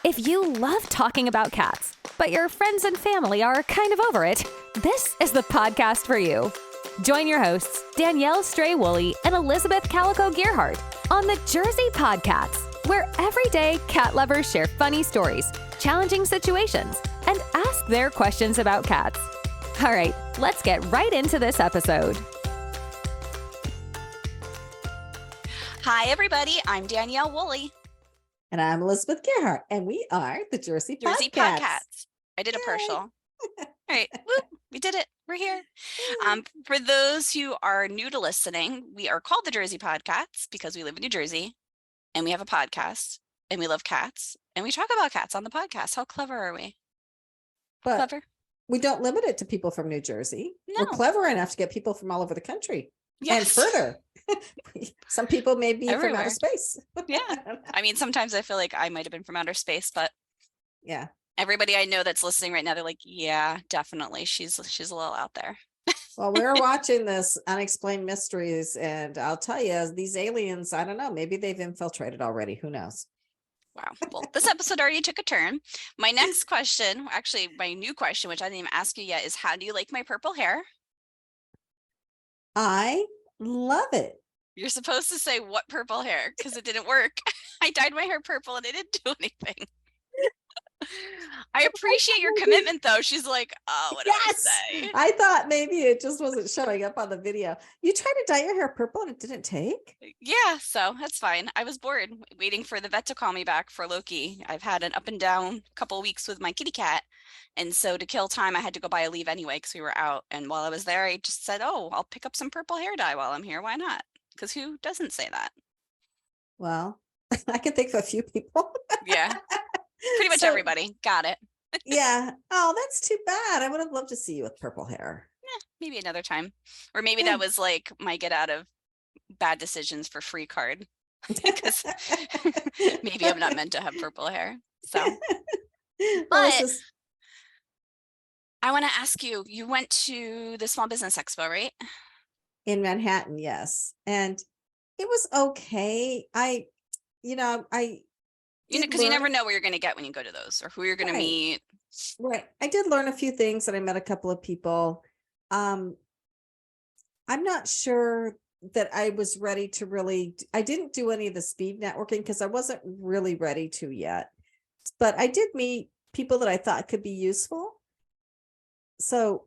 If you love talking about cats, but your friends and family are kind of over it, this is the podcast for you. Join your hosts, Danielle Stray Woolley and Elizabeth Calico Gearhart, on the Jersey PodCats, where everyday cat lovers share funny stories, challenging situations, and ask their questions about cats. All right, let's get right into this episode. Hi, everybody. I'm Danielle Woolley. And I'm Elizabeth Gearhart, and we are the Jersey PodCats. I did a partial. All right. Woo, we did it. We're here. For those who are new to listening, we are called the Jersey PodCats because we live in New Jersey and we have a podcast and we love cats and we talk about cats on the podcast. How clever are we? But clever. We don't limit it to people from New Jersey. No. We're clever enough to get people from all over the country. Yes. And further. Some people may be Everywhere. from outer space. Yeah. I mean, sometimes I feel like I might have been from outer space, but yeah. Everybody I know that's listening right now, they're like, yeah, definitely. She's a little out there. Well, we're watching this Unexplained Mysteries, and I'll tell you, these aliens, I don't know, maybe they've infiltrated already. Who knows? Wow. Well, this episode already took a turn. My next question, actually my new question, which I didn't even ask you yet, is how do you like my purple hair? I love it. You're supposed to say what purple hair because it didn't work. I dyed my hair purple and it didn't do anything. I appreciate your commitment though. She's like, oh, what do I say? I thought maybe it just wasn't showing up on the video. You tried to dye your hair purple and it didn't take? Yeah, so that's fine. I was bored waiting for the vet to call me back for Loki. I've had an up and down couple of weeks with my kitty cat. And so to kill time, I had to go buy a leave anyway because we were out. And while I was there, I just said, oh, I'll pick up some purple hair dye while I'm here. Why not? Because who doesn't say that? Well, I can think of a few people. Yeah. Pretty much everybody. Got it. Yeah. Oh, that's too bad. I would have loved to see you with purple hair. Maybe another time. Or maybe that was like my get out of bad decisions for free card. Because maybe I'm not meant to have purple hair. So, but I want to ask you, you went to the Small Business Expo, right? In Manhattan, yes. And it was okay. Because you never know what you're going to get when you go to those or who you're going to meet. Right. I did learn a few things and I met a couple of people. I'm not sure that I was ready to I didn't do any of the speed networking because I wasn't really ready to yet. But I did meet people that I thought could be useful. So,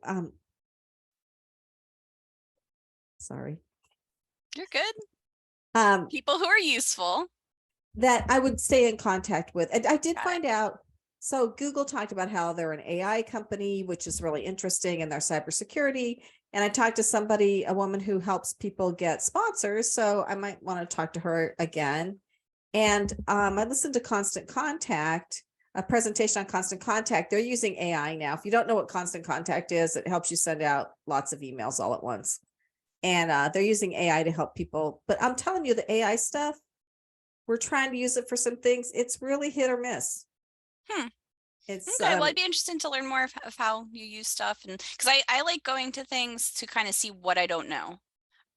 sorry. You're good. People who are useful. That I would stay in contact with. And I did find out, so Google talked about how they're an AI company, which is really interesting in their cybersecurity. And I talked to a woman who helps people get sponsors. So I might want to talk to her again. And I listened to Constant Contact, a presentation on Constant Contact. They're using AI now. If you don't know what Constant Contact is, it helps you send out lots of emails all at once. And they're using AI to help people. But I'm telling you, the AI stuff, we're trying to use it for some things. It's really hit or miss. It's okay. Well, it'd be interesting to learn more of how you use stuff, and because I like going to things to kind of see what I don't know.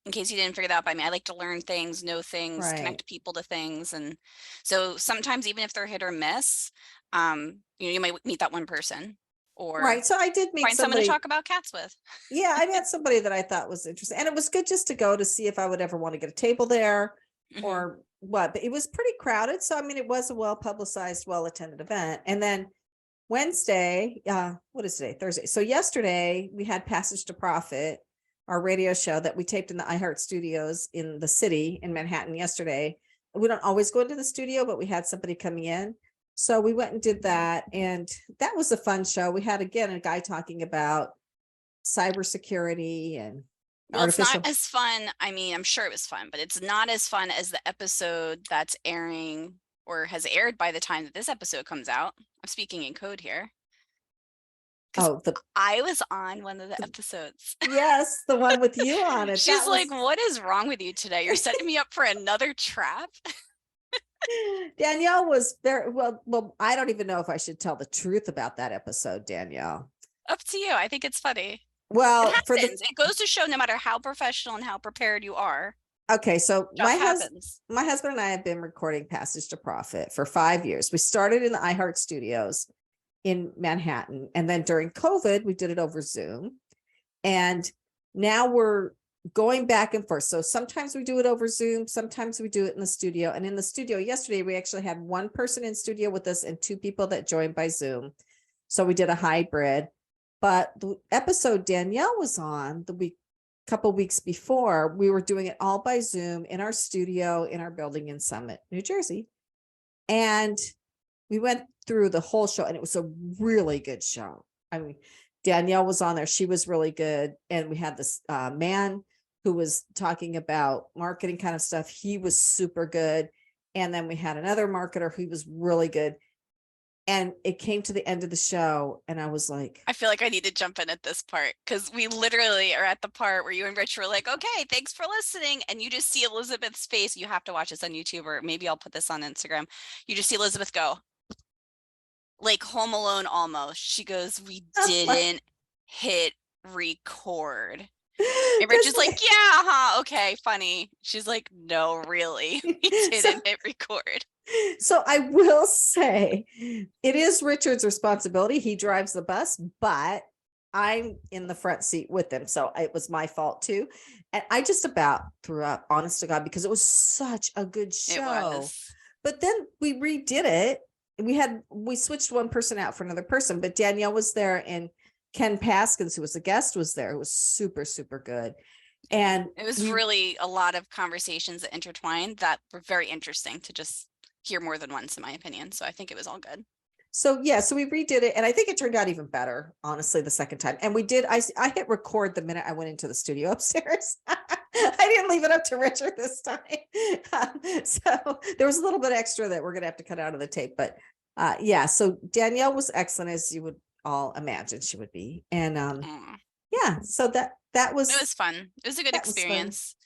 In case you didn't figure that out by me, I like to learn things, know things, connect people to things, and so sometimes even if they're hit or miss, you might meet that one person. Or so I did meet someone to talk about cats with. Yeah, I met somebody that I thought was interesting, and it was good just to go to see if I would ever want to get a table there or what. But it was pretty crowded, so I mean, it was a well-publicized, well-attended event. And then Wednesday, what is today? Thursday. So yesterday we had Passage to Profit, our radio show that we taped in the iHeart studios in the city in Manhattan yesterday. We don't always go into the studio, but we had somebody coming in. So we went and did that. And that was a fun show. We had, again, a guy talking about cybersecurity and it's not as fun. I mean, I'm sure it was fun, but it's not as fun as the episode that's airing or has aired by the time that this episode comes out. I'm speaking in code here. I was on one of the episodes. Yes, the one with you on it. She's like, what is wrong with you today? You're setting me up for another trap. Danielle was very well. I don't even know if I should tell the truth about that episode, Danielle. Up to you. I think it's funny. Well, it goes to show no matter how professional and how prepared you are, Okay, so my happens. husband and I have been recording Passage to Profit for 5 years. We started in the iHeart studios in Manhattan, and then during COVID, we did it over Zoom. And now we're going back and forth. So sometimes we do it over Zoom, sometimes we do it in the studio. And in the studio yesterday, we actually had one person in studio with us and 2 people that joined by Zoom. So we did a hybrid. But the episode Danielle was on couple weeks before, we were doing it all by Zoom in our studio in our building in Summit, New Jersey. And we went through the whole show, and it was a really good show. I mean, Danielle was on there. She was really good. And we had this man who was talking about marketing kind of stuff. He was super good. And then we had another marketer who was really good. And it came to the end of the show, and I was like, I feel like I need to jump in at this part, because we literally are at the part where you and Rich were like, okay, thanks for listening. And you just see Elizabeth's face. You have to watch this on YouTube, or maybe I'll put this on Instagram. You just see Elizabeth go, like Home Alone almost. She goes, we didn't hit record. And Rich is like, yeah, huh, okay, funny. She's like, no, really, we didn't hit record. So I will say it is Richard's responsibility. He drives the bus, but I'm in the front seat with him. So it was my fault too. And I just about threw up, honest to God, because it was such a good show. But then we redid it. We switched one person out for another person, but Danielle was there, and Ken Paskins, who was a guest, was there. It was super, super good. And it was really a lot of conversations that intertwined that were very interesting to just hear more than once, in my opinion. So I think it was all good. So yeah, so we redid it, and I think it turned out even better, honestly, the second time. And I hit record the minute I went into the studio upstairs. I didn't leave it up to Richard this time. So there was a little bit extra that we're gonna have to cut out of the tape. But yeah, so Danielle was excellent, as you would all imagine she would be. And yeah, so that was, it was fun. It was a good experience.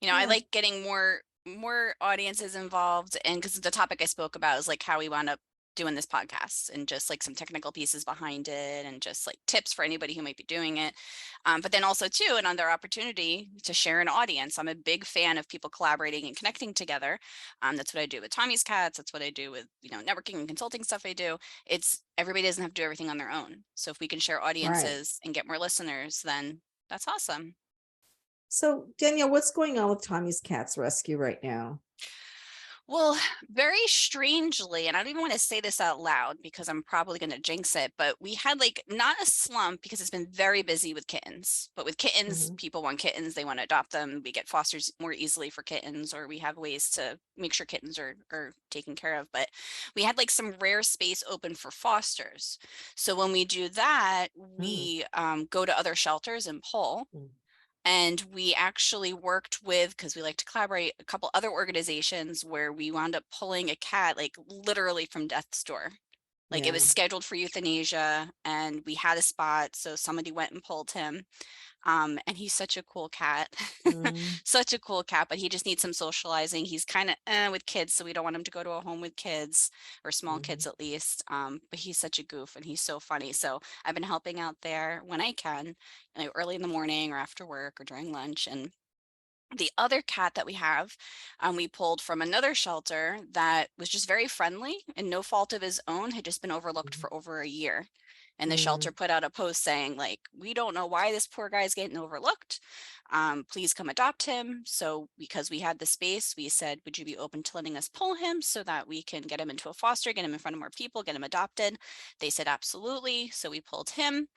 You know, I like getting more audiences involved, and because the topic I spoke about is like how we wound up doing this podcast, and just like some technical pieces behind it, and just like tips for anybody who might be doing it, but then also too another opportunity to share an audience. I'm a big fan of people collaborating and connecting together. That's what I do with Tommy's Cats. That's what I do with, you know, networking and consulting stuff I do. It's everybody doesn't have to do everything on their own. So if we can share audiences and get more listeners, then that's awesome. So Danielle, what's going on with Tommy's Cats Rescue right now? Well, very strangely, and I don't even want to say this out loud because I'm probably going to jinx it, but we had like not a slump, because it's been very busy with kittens. But with kittens, people want kittens, they want to adopt them. We get fosters more easily for kittens, or we have ways to make sure kittens are taken care of. But we had like some rare space open for fosters. So when we do that, we go to other shelters and pull. And we actually worked with, because we like to collaborate, a couple other organizations where we wound up pulling a cat like literally from death's door. Like it was scheduled for euthanasia, and we had a spot, so somebody went and pulled him. And he's such a cool cat, such a cool cat, but he just needs some socializing. He's kind of with kids, so we don't want him to go to a home with kids, or small kids at least. But he's such a goof, and he's so funny. So I've been helping out there when I can, like early in the morning or after work or during lunch. And the other cat that we have, we pulled from another shelter that was just very friendly and no fault of his own, had just been overlooked for over a year. And the shelter put out a post saying, like, we don't know why this poor guy's getting overlooked. Please come adopt him. So because we had the space, we said, would you be open to letting us pull him so that we can get him into a foster, get him in front of more people, get him adopted? They said, absolutely. So we pulled him.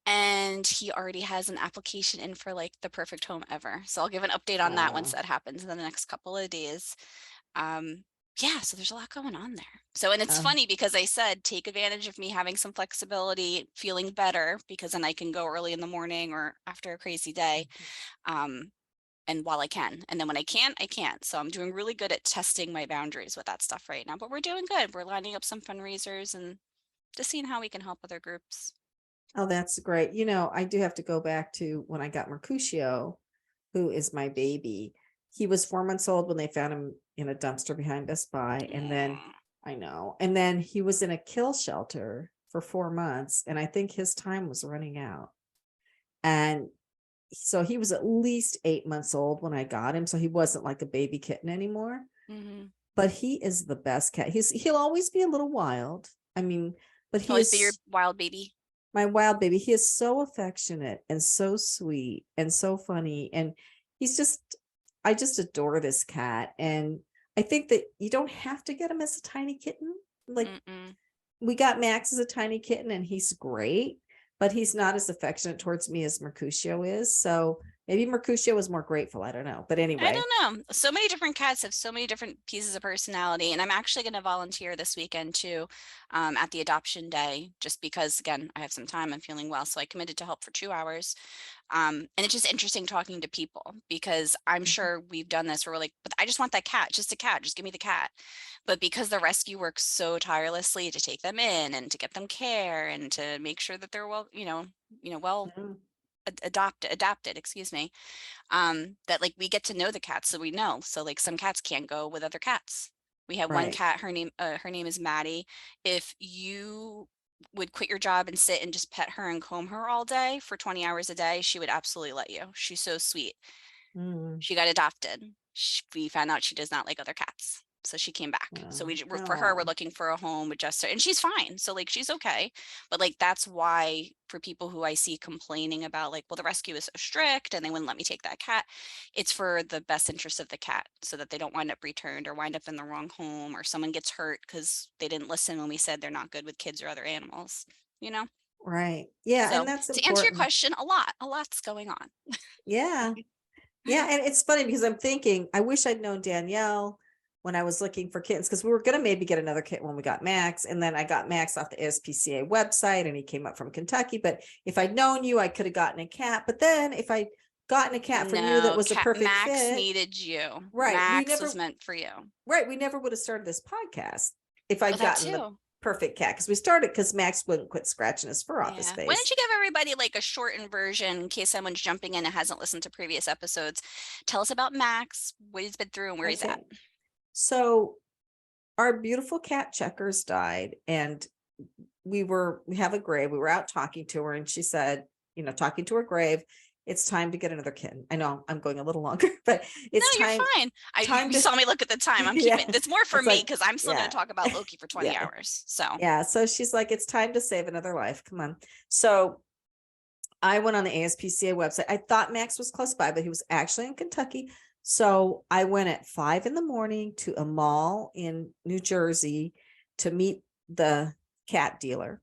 And he already has an application in for like the perfect home ever. So I'll give an update on that once that happens in the next couple of days. Yeah, so there's a lot going on there. So, and it's funny because I said, take advantage of me having some flexibility, feeling better, because then I can go early in the morning or after a crazy day. And while I can, and then when I can't, I can't. So I'm doing really good at testing my boundaries with that stuff right now, but we're doing good. We're lining up some fundraisers and just seeing how we can help other groups. Oh, that's great. You know, I do have to go back to when I got Mercucio, who is my baby. He was 4 months old when they found him in a dumpster behind Best Buy. And then I know, and then he was in a kill shelter for 4 months. And I think his time was running out. And so he was at least 8 months old when I got him. So he wasn't like a baby kitten anymore, but he is the best cat. He'll always be a little wild. I mean, but he always be your is wild baby. my wild baby. He is so affectionate and so sweet and so funny. And I just adore this cat. And I think that you don't have to get him as a tiny kitten. Like we got Max as a tiny kitten and he's great, but he's not as affectionate towards me as Mercucio is. So maybe Mercucio was more grateful. I don't know. But anyway. I don't know. So many different cats have so many different pieces of personality. And I'm actually going to volunteer this weekend too, at the adoption day, just because, again, I have some time. I'm feeling well. So I committed to help for 2 hours. And it's just interesting talking to people because I'm sure we've done this where we're like, but I just want that cat, just a cat, just give me the cat. But because the rescue works so tirelessly to take them in and to get them care and to make sure that they're well, well adapted, excuse me, that like we get to know the cats, so we know. So like some cats can't go with other cats. We have one cat, her name is Maddie. If you would quit your job and sit and just pet her and comb her all day for 20 hours a day, she would absolutely let you. She's so sweet. She got adopted. We found out she does not like other cats. So she came back. So for her, we're looking for a home with just her, and she's fine. So like, she's okay. But like, that's why for people who I see complaining about like, well, the rescue is so strict and they wouldn't let me take that cat. It's for the best interest of the cat so that they don't wind up returned or wind up in the wrong home or someone gets hurt because they didn't listen when we said they're not good with kids or other animals, Right. Yeah. So and that's to important. answer your question, a lot's going on. Yeah. Yeah. And it's funny because I'm thinking, I wish I'd known Danielle when I was looking for kittens, because we were going to maybe get another kitten when we got Max. And then I got Max off the ASPCA website and he came up from Kentucky. But if I'd known you, I could have gotten a cat. But then if I'd gotten a cat from you that was a perfect Max fit. needed you. Right. Max was meant for you. Right. We never would have started this podcast if I'd gotten the perfect cat, because we started because Max wouldn't quit scratching his fur off his face. Why don't you give everybody like a shortened version in case someone's jumping in and hasn't listened to previous episodes? Tell us about Max, what he's been through and where he's at. So our beautiful cat Checkers died, and we have a grave. We were out talking to her and she said, talking to her grave, it's time to get another kitten. I know I'm going a little longer, but it's time. You're fine. You saw me look at the time. I'm keeping it's more for me because I'm still going to talk about Loki for 20 hours. So she's like, it's time to save another life. Come on. So I went on the ASPCA website. I thought Max was close by, but he was actually in Kentucky. So I went at 5 a.m. to a mall in New Jersey to meet the cat dealer.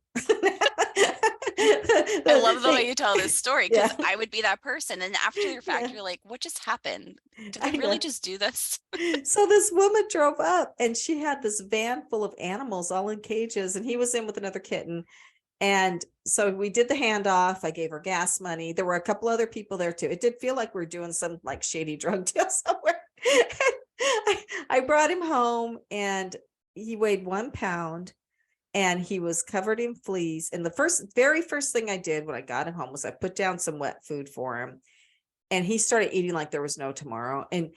I love the way you tell this story because I would be that person. And after the fact, you're like, what just happened? Did we really just do this? So this woman drove up and she had this van full of animals all in cages, and he was in with another kitten. And so we did the handoff. I gave her gas money. There were a couple other people there too. It did feel like we were doing some like shady drug deal somewhere. I brought him home and he weighed 1 pound and he was covered in fleas. And the very first thing I did when I got him home was I put down some wet food for him, and he started eating like there was no tomorrow. And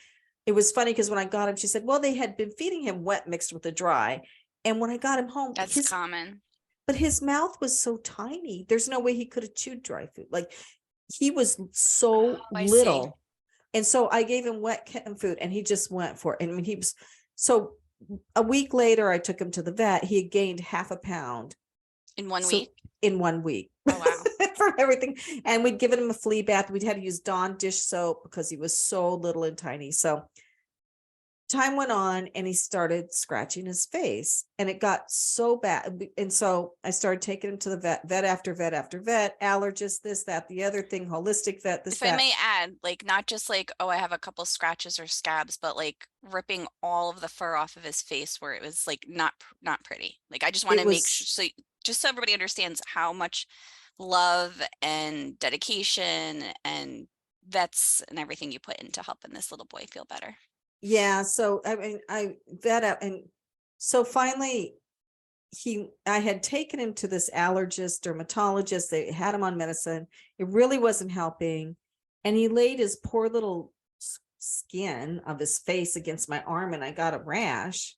it was funny because when I got him, she said, well, they had been feeding him wet mixed with the dry. And when I got him home, that's common. But his mouth was so tiny. There's no way he could have chewed dry food. Like he was so little. And so I gave him wet kitten food and he just went for it. And I mean, so a week later, I took him to the vet. He had gained 0.5 pound. In 1 week? In 1 week. Oh, wow. From everything. And we'd given him a flea bath. We'd had to use Dawn dish soap because he was so little and tiny. So time went on and he started scratching his face and it got so bad. And so I started taking him to the vet after vet after vet, allergist, this, that, the other thing, holistic vet, this, that. If I may add, like not just like, oh, I have a couple scratches or scabs, but like ripping all of the fur off of his face where it was like not pretty. Like I just want to make sure, just so everybody understands how much love and dedication and vets and everything you put into helping this little boy feel better. Yeah. So, I mean, I vet out. And so finally I had taken him to this allergist, dermatologist. They had him on medicine. It really wasn't helping. And he laid his poor little skin of his face against my arm and I got a rash.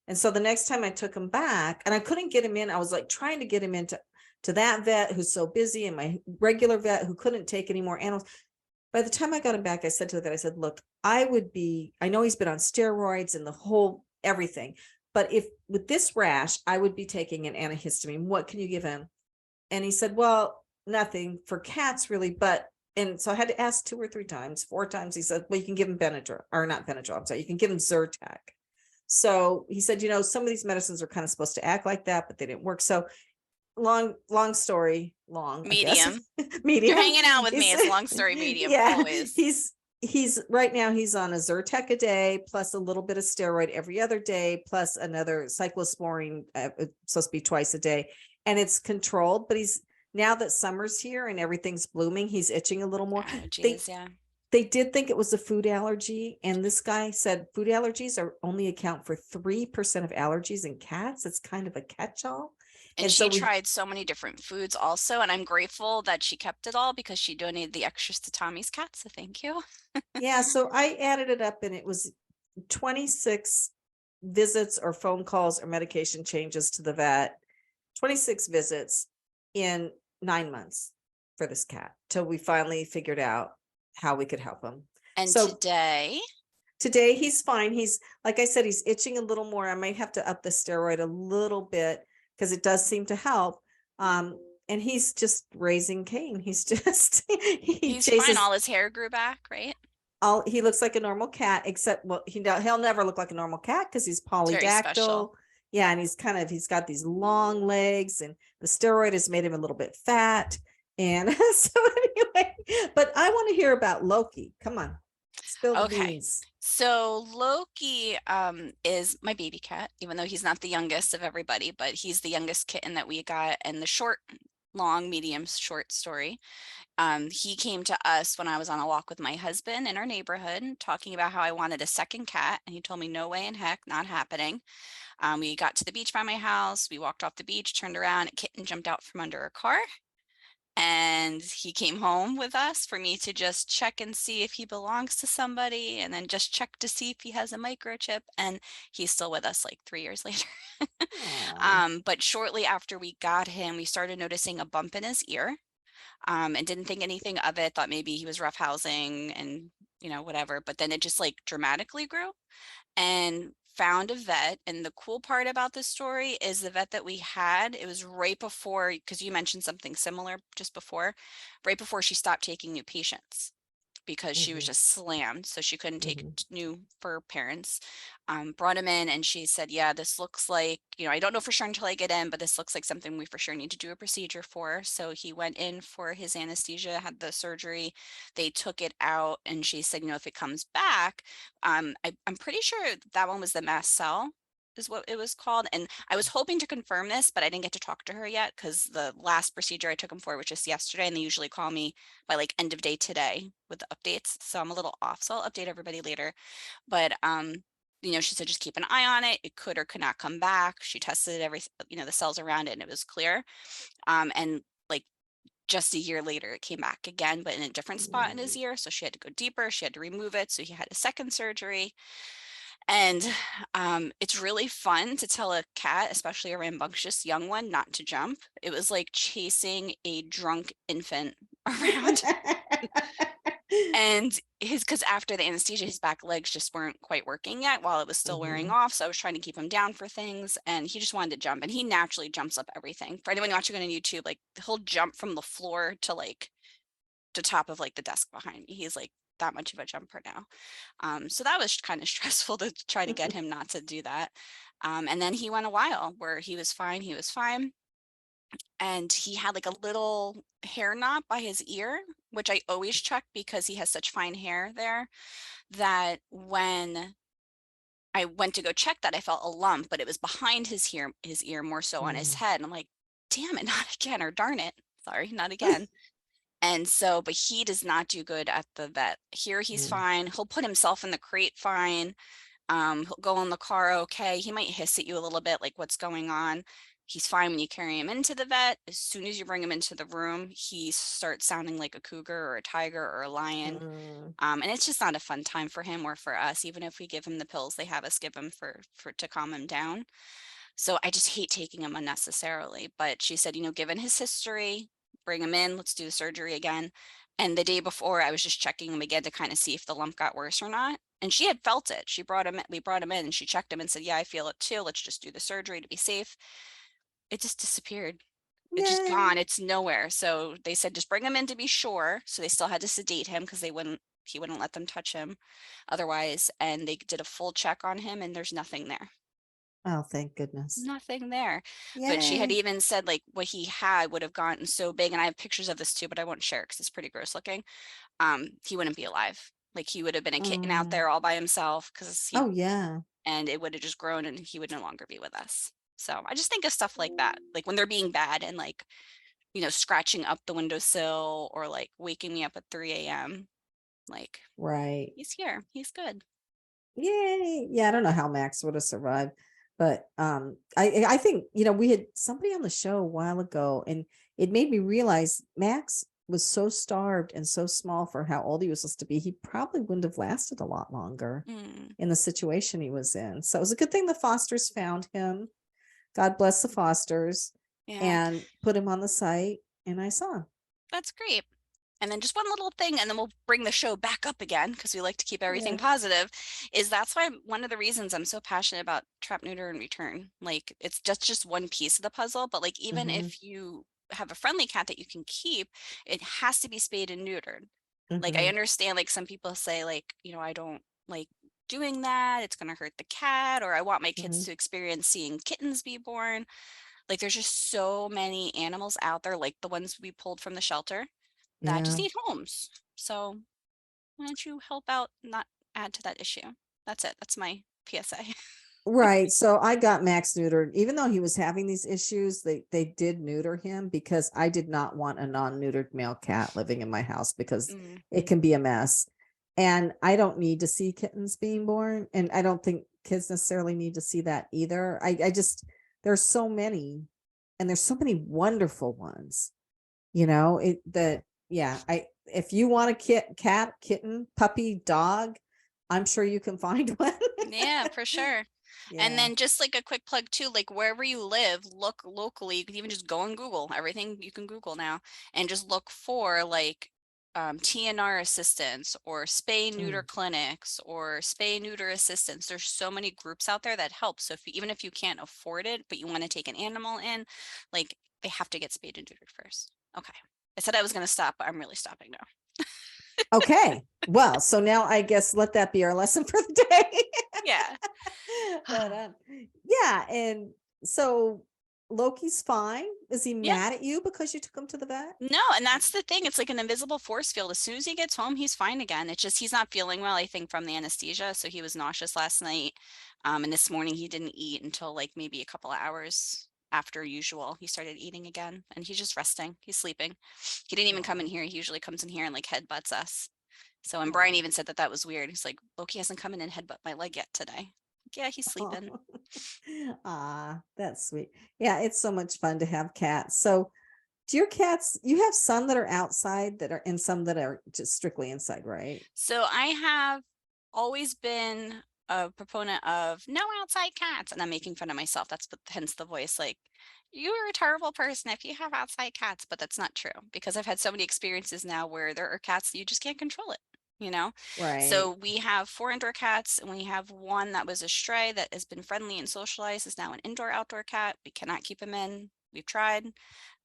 And so the next time I took him back and I couldn't get him in, I was like trying to get him into that vet who's so busy and my regular vet who couldn't take any more animals. by the time I got him back, I said to the vet, I said, look, I know he's been on steroids and the whole everything, but if with this rash, I would be taking an antihistamine. What can you give him? And he said, well, nothing for cats really, and so I had to ask 2 or 3 times, 4 times. He said, well, you can give him Benadryl, or not Benadryl, I'm sorry, you can give him Zyrtec. So he said, some of these medicines are kind of supposed to act like that, but they didn't work. So long story long, medium. I guess. Medium. You're hanging out with me. It's long story medium. Yeah, always. He's right now he's on a Zyrtec a day, plus a little bit of steroid every other day, plus another cyclosporine, supposed to be twice a day. And it's controlled, but now that summer's here and everything's blooming, he's itching a little more. They did think it was a food allergy. And this guy said food allergies only account for 3% of allergies in cats. It's kind of a catch-all. And she tried so many different foods also. And I'm grateful that she kept it all because she donated the extras to Tommy's cat. So thank you. Yeah. So I added it up and it was 26 visits or phone calls or medication changes to the vet, 26 visits in 9 months for this cat till we finally figured out how we could help him. And so today he's fine. He's, like I said, he's itching a little more. I might have to up the steroid a little bit because it does seem to help. And he's just raising Cain. He's just, he's fine. All his hair grew back, right? He looks like a normal cat, except, well, he'll never look like a normal cat because he's polydactyl. Yeah. And he's got these long legs and the steroid has made him a little bit fat. And so anyway, but I want to hear about Loki. Come on. Spill the beans. So Loki is my baby cat, even though he's not the youngest of everybody, but he's the youngest kitten that we got. And the short story. He came to us when I was on a walk with my husband in our neighborhood talking about how I wanted a second cat. And he told me, no way in heck, not happening. We got to the beach by my house. We walked off the beach, turned around, a kitten jumped out from under a car. And he came home with us for me to just check and see if he belongs to somebody and then just check to see if he has a microchip. And he's still with us like 3 years later. But shortly after we got him, we started noticing a bump in his ear and didn't think anything of it, thought maybe he was roughhousing and, whatever. But then it just like dramatically grew and found a vet. And the cool part about this story is the vet that we had, it was right before, because you mentioned something similar just before, right before she stopped taking new patients because she was just slammed. So she couldn't take new for parents. Brought him in and she said, yeah, this looks like, I don't know for sure until I get in, but this looks like something we for sure need to do a procedure for. So he went in for his anesthesia, had the surgery. They took it out and she said, if it comes back, I'm pretty sure that one was the mast cell is what it was called. And I was hoping to confirm this, but I didn't get to talk to her yet because the last procedure I took him for was just yesterday and they usually call me by like end of day today with the updates. So I'm a little off. So I'll update everybody later. But she said, just keep an eye on it. It could or could not come back. She tested the cells around it and it was clear. And like just a year later, it came back again, but in a different spot in his ear. So she had to go deeper. She had to remove it. So he had a second surgery. And it's really fun to tell a cat, especially a rambunctious young one, not to jump. It was like chasing a drunk infant around. And because after the anesthesia, his back legs just weren't quite working yet while it was still wearing off. So I was trying to keep him down for things and he just wanted to jump and he naturally jumps up everything. For anyone watching on YouTube, like he'll jump from the floor to like the top of like the desk behind me. He's like that much of a jumper now. So that was kind of stressful to try to get him not to do that. And then he went a while where he was fine. And he had like a little hair knot by his ear, which I always check because he has such fine hair there that when I went to go check that, I felt a lump, but it was behind his ear more so on his head. And I'm like, damn it, not again, or darn it. Sorry, not again. And so, but he does not do good at the vet. Here he's fine. He'll put himself in the crate fine. He'll go in the car okay. He might hiss at you a little bit, like what's going on. He's fine when you carry him into the vet. As soon as you bring him into the room, he starts sounding like a cougar or a tiger or a lion. And it's just not a fun time for him or for us, even if we give him the pills they have us give him for to calm him down. So I just hate taking him unnecessarily. But she said, given his history, bring him in, let's do the surgery again. And the day before, I was just checking him again to kind of see if the lump got worse or not. And she had felt it. We brought him in and she checked him and said, yeah, I feel it too. Let's just do the surgery to be safe. It just disappeared. It's just Yay. gone. It's nowhere. So they said, just bring him in to be sure. So they still had to sedate him because he wouldn't let them touch him otherwise. And they did a full check on him and there's nothing there. Oh, thank goodness. Nothing there. Yay. But she had even said like what he had would have gotten so big. And I have pictures of this too, but I won't share because it's pretty gross looking. He wouldn't be alive. Like he would have been a kitten out there all by himself because oh yeah. And it would have just grown and he would no longer be with us. So I just think of stuff like that, like when they're being bad and like, scratching up the windowsill or like waking me up at 3 a.m. Like, right. He's here. He's good. Yay. Yeah. I don't know how Max would have survived, but I think, we had somebody on the show a while ago and it made me realize Max was so starved and so small for how old he was supposed to be. He probably wouldn't have lasted a lot longer in the situation he was in. So it was a good thing the Fosters found him. God bless the Fosters and put him on the site. And I saw him. That's great. And then just one little thing, and then we'll bring the show back up again because we like to keep everything positive, is that's why one of the reasons I'm so passionate about trap, neuter, and return. Like it's just one piece of the puzzle, but like even if you have a friendly cat that you can keep, it has to be spayed and neutered. Like I understand like some people say like, I don't like doing that. It's going to hurt the cat, or I want my kids to experience seeing kittens be born. Like there's just so many animals out there, like the ones we pulled from the shelter that just need homes. So why don't you help out, not add to that issue? That's it. That's my PSA. Right. So I got Max neutered, even though he was having these issues, they did neuter him because I did not want a non-neutered male cat living in my house because it can be a mess. And I don't need to see kittens being born. And I don't think kids necessarily need to see that either. I just, there's so many, and there's so many wonderful ones, if you want a cat, kitten, puppy, dog, I'm sure you can find one. Yeah, for sure. And then just like a quick plug too, like wherever you live, look locally. You can even just go on Google, everything you can Google now, and just look for like TNR assistance or spay neuter clinics or spay neuter assistance. There's so many groups out there that help. So even if you can't afford it, but you want to take an animal in, like they have to get spayed and neutered first. Okay. I said I was going to stop, but I'm really stopping now. Okay. Well, so now I guess let that be our lesson for the day. Yeah. But and so Loki's fine. Is he mad at you because you took him to the vet? No, and that's the thing. It's like an invisible force field. As soon as he gets home, he's fine again. It's just he's not feeling well, I think, from the anesthesia. So he was nauseous last night. And this morning he didn't eat until like maybe a couple of hours after usual. He started eating again and he's just resting. He's sleeping. He didn't even come in here. He usually comes in here and like headbutts us. So, and Brian even said that was weird. He's like, Loki hasn't come in and headbutt my leg yet today. Yeah, he's sleeping. Ah, that's sweet. Yeah, it's so much fun to have cats. So do your cats, you have some that are outside that are, and some that are just strictly inside, right? So I have always been a proponent of no outside cats, and I'm making fun of myself. That's hence the voice, like, you are a terrible person if you have outside cats, but that's not true because I've had so many experiences now where there are cats that you just can't control it. Right. So we have 4 indoor cats and we have one that was a stray that has been friendly and socialized, is now an indoor outdoor cat. We cannot keep him in. We've tried.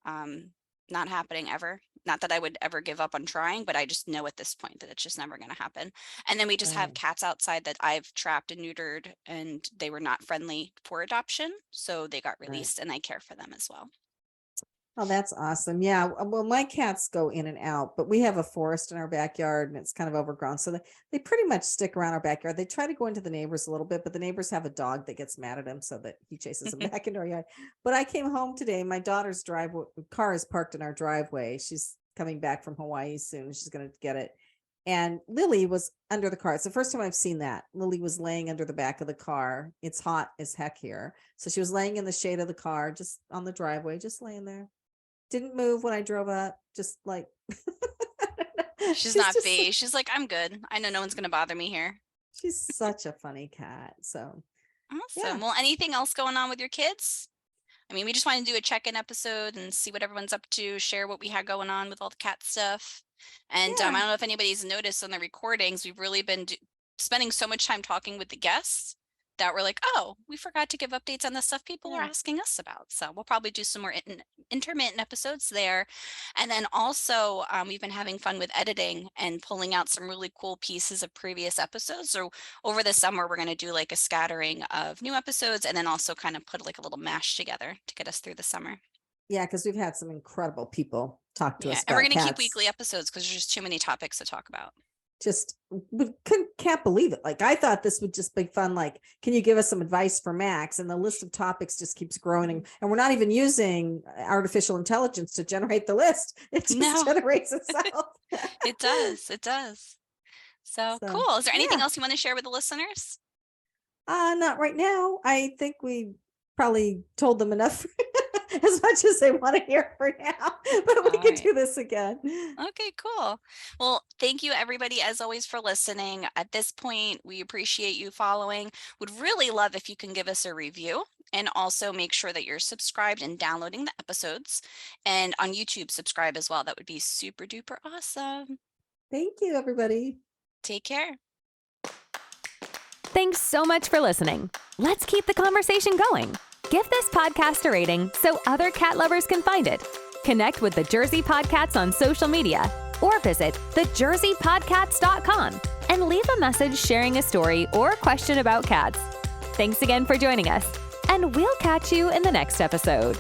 Not happening ever. Not that I would ever give up on trying, but I just know at this point that it's just never going to happen. And then we just have cats outside that I've trapped and neutered, and they were not friendly for adoption. So they got released and I care for them as well. Oh, that's awesome. Yeah. Well, my cats go in and out, but we have a forest in our backyard and it's kind of overgrown. So they pretty much stick around our backyard. They try to go into the neighbors a little bit, but the neighbors have a dog that gets mad at him so that he chases them back into our yard. But I came home today. My daughter's car is parked in our driveway. She's coming back from Hawaii soon. She's going to get it. And Lily was under the car. It's the first time I've seen that. Lily was laying under the back of the car. It's hot as heck here. So she was laying in the shade of the car, just on the driveway, just laying there. Didn't move when I drove up, just like she's not phased. She's like, I'm good. I know no one's gonna bother me here. She's such a funny cat. So awesome. Well, anything else going on with your kids? I mean, we just want to do a check-in episode and see what everyone's up to, share what we had going on with all the cat stuff. And I don't know if anybody's noticed on the recordings, we've really been spending so much time talking with the guests that we're like, oh, we forgot to give updates on the stuff people are asking us about. So we'll probably do some more intermittent episodes there. And then also we've been having fun with editing and pulling out some really cool pieces of previous episodes. So over the summer, we're going to do like a scattering of new episodes and then also kind of put like a little mash together to get us through the summer. Yeah, because we've had some incredible people talk to us about and we're going to cats. keep weekly episodes because there's just too many topics to talk about. Just can't believe it. Like, I thought this would just be fun. Like, can you give us some advice for Max? And the list of topics just keeps growing. And we're not even using artificial intelligence to generate the list. It just generates itself. It does. So cool. Is there anything else you want to share with the listeners? Not right now. I think we probably told them enough as much as they want to hear for now, but we could do this again. Okay, cool. Well, thank you everybody as always for listening. At this point, we appreciate you following. Would really love if you can give us a review and also make sure that you're subscribed and downloading the episodes, and on YouTube, subscribe as well. That would be super duper awesome. Thank you, everybody. Take care. Thanks so much for listening. Let's keep the conversation going. Give this podcast a rating so other cat lovers can find it. Connect with the Jersey PodCats on social media or visit thejerseypodcats.com and leave a message sharing a story or question about cats. Thanks again for joining us, and we'll catch you in the next episode.